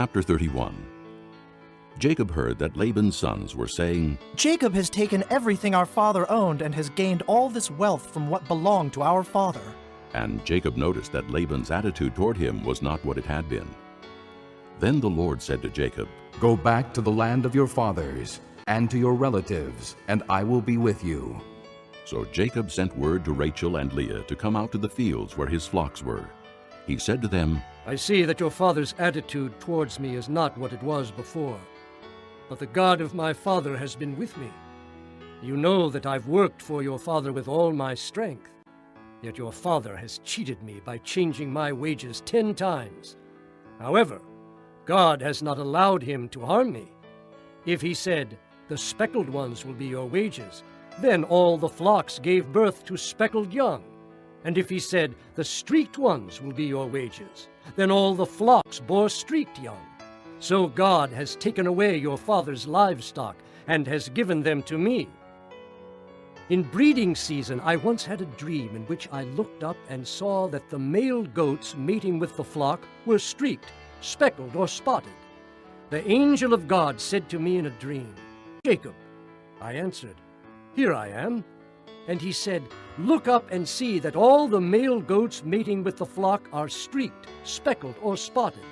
Chapter 31. Jacob heard that Laban's sons were saying, "Jacob has taken everything our father owned and has gained all this wealth from what belonged to our father." and Jacob noticed that Laban's attitude toward him was not what it had been. Then the Lord said to Jacob, "Go back to the land of your fathers and to your relatives, and I will be with you." So Jacob sent word to Rachel and Leah to come out to the fields where his flocks were. He said to them, I see that your father's attitude towards me is not what it was before, but the God of my father has been with me. You know that I've worked for your father with all my strength, yet your father has cheated me by changing my wages 10 times. However, God has not allowed him to harm me. If he said, the speckled ones will be your wages, then all the flocks gave birth to speckled young. And if he said, the streaked ones will be your wages, then all the flocks bore streaked young. So God has taken away your father's livestock and has given them to me. In breeding season, I once had a dream in which I looked up and saw that the male goats mating with the flock were streaked, speckled, or spotted. The angel of God said to me in a dream, Jacob. I answered, Here I am. And he said, Look up and see that all the male goats mating with the flock are streaked, speckled, or spotted.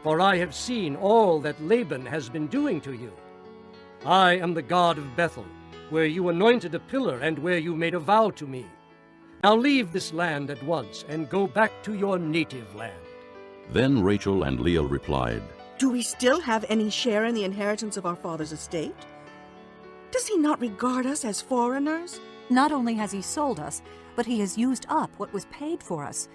For I have seen all that Laban has been doing to you. I am the God of Bethel, where you anointed a pillar and where you made a vow to me. Now leave this land at once and go back to your native land. Then Rachel and Leah replied, Do we still have any share in the inheritance of our father's estate? Does he not regard us as foreigners? Not only has he sold us, but he has used up what was paid for us.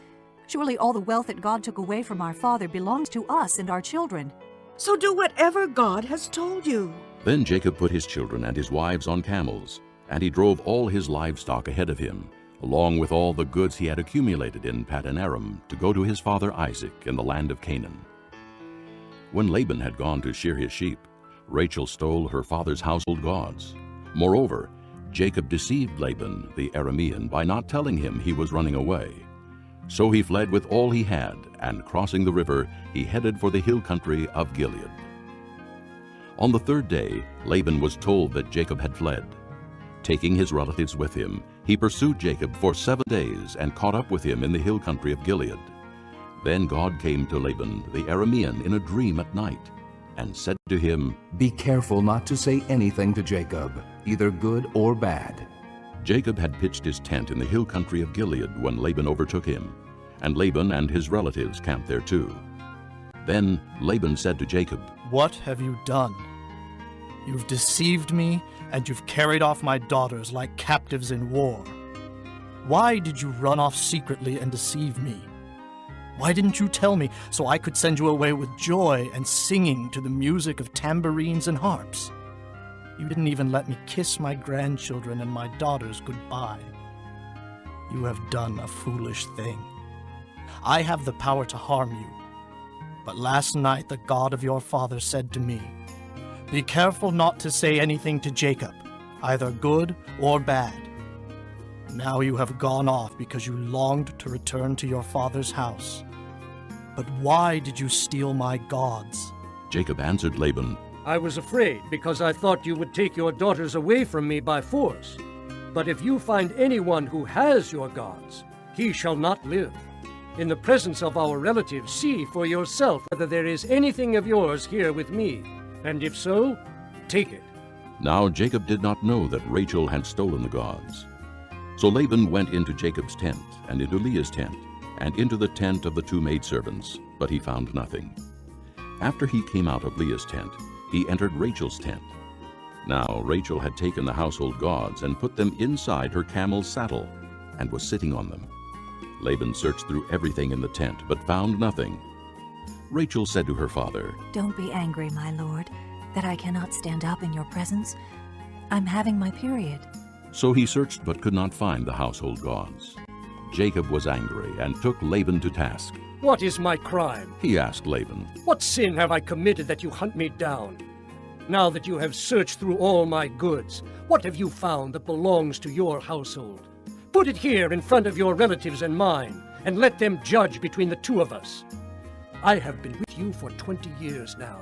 Surely all the wealth that God took away from our father belongs to us and our children. So do whatever God has told you. Then Jacob put his children and his wives on camels, and he drove all his livestock ahead of him, along with all the goods he had accumulated in Paddan Aram, to go to his father Isaac in the land of Canaan. When Laban had gone to shear his sheep, Rachel stole her father's household gods. Moreover, Jacob deceived Laban the Aramean by not telling him he was running away. So he fled with all he had, and crossing the river, he headed for the hill country of Gilead. On the third day, Laban was told that Jacob had fled. Taking his relatives with him, he pursued Jacob for 7 days and caught up with him in the hill country of Gilead. Then God came to Laban the Aramean in a dream at night, and said to him, Be careful not to say anything to Jacob, either good or bad. Jacob had pitched his tent in the hill country of Gilead when Laban overtook him, and Laban and his relatives camped there too. Then Laban said to Jacob, What have you done? You've deceived me, and you've carried off my daughters like captives in war. Why did you run off secretly and deceive me? Why didn't you tell me so I could send you away with joy and singing to the music of tambourines and harps? You didn't even let me kiss my grandchildren and my daughters goodbye. You have done a foolish thing. I have the power to harm you. But last night the God of your father said to me, Be careful not to say anything to Jacob, either good or bad. Now you have gone off because you longed to return to your father's house. But why did you steal my gods? Jacob answered Laban, I was afraid because I thought you would take your daughters away from me by force. But if you find anyone who has your gods, he shall not live. In the presence of our relatives, see for yourself whether there is anything of yours here with me, and if so, take it. Now Jacob did not know that Rachel had stolen the gods. So Laban went into Jacob's tent, and into Leah's tent, and into the tent of the 2 maidservants, but he found nothing. After he came out of Leah's tent, he entered Rachel's tent. Now Rachel had taken the household gods and put them inside her camel's saddle, and was sitting on them. Laban searched through everything in the tent, but found nothing. Rachel said to her father, Don't be angry, my lord, that I cannot stand up in your presence. I'm having my period. So he searched but could not find the household gods. Jacob was angry and took Laban to task. What is my crime? He asked Laban. What sin have I committed that you hunt me down? Now that you have searched through all my goods, what have you found that belongs to your household? Put it here in front of your relatives and mine, and let them judge between the 2 of us. I have been with you for 20 years now.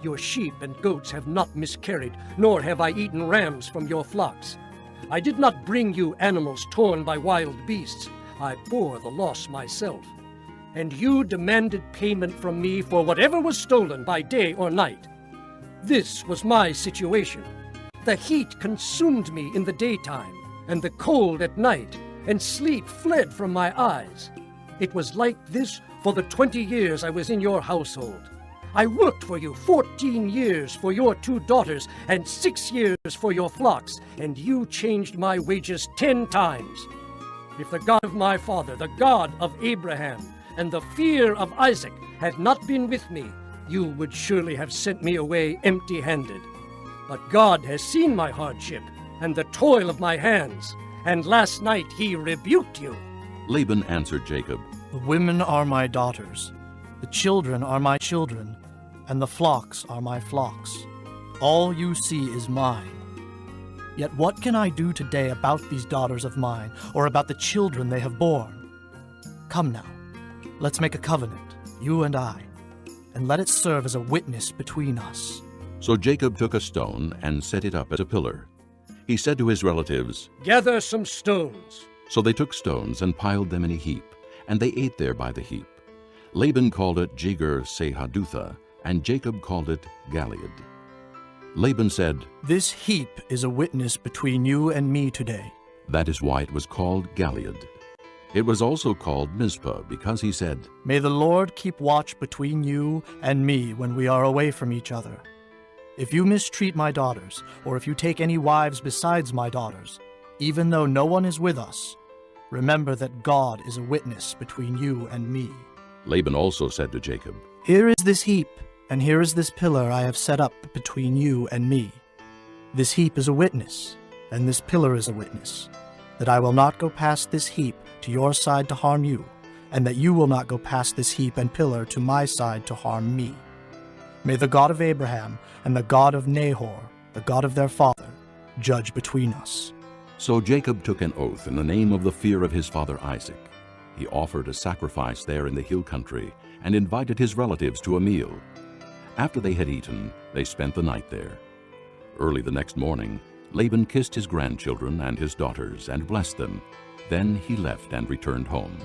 Your sheep and goats have not miscarried, nor have I eaten rams from your flocks. I did not bring you animals torn by wild beasts. I bore the loss myself. And you demanded payment from me for whatever was stolen by day or night. This was my situation. The heat consumed me in the daytime, and the cold at night, and sleep fled from my eyes. It was like this for the 20 years I was in your household. I worked for you 14 years for your 2 daughters and 6 years for your flocks, and you changed my wages 10 times. If the God of my father, the God of Abraham, and the fear of Isaac had not been with me, you would surely have sent me away empty-handed. But God has seen my hardship and the toil of my hands, and last night he rebuked you. Laban answered Jacob, The women are my daughters, the children are my children, and the flocks are my flocks. All you see is mine. Yet what can I do today about these daughters of mine, or about the children they have borne? Come now, let's make a covenant, you and I, and let it serve as a witness between us. So Jacob took a stone and set it up as a pillar. He said to his relatives, Gather some stones. So they took stones and piled them in a heap, and they ate there by the heap. Laban called it Jegar-sahadutha, and Jacob called it Galeed. Laban said, This heap is a witness between you and me today. That is why it was called Galeed. It was also called Mizpah, because he said, May the Lord keep watch between you and me when we are away from each other. If you mistreat my daughters, or if you take any wives besides my daughters, even though no one is with us, remember that God is a witness between you and me. Laban also said to Jacob, Here is this heap, and here is this pillar I have set up between you and me. This heap is a witness, and this pillar is a witness, that I will not go past this heap to your side to harm you, and that you will not go past this heap and pillar to my side to harm me. May the God of Abraham and the God of Nahor, the God of their father, judge between us. So Jacob took an oath in the name of the fear of his father Isaac. He offered a sacrifice there in the hill country and invited his relatives to a meal. After they had eaten, they spent the night there. Early the next morning, Laban kissed his grandchildren and his daughters and blessed them. Then he left and returned home.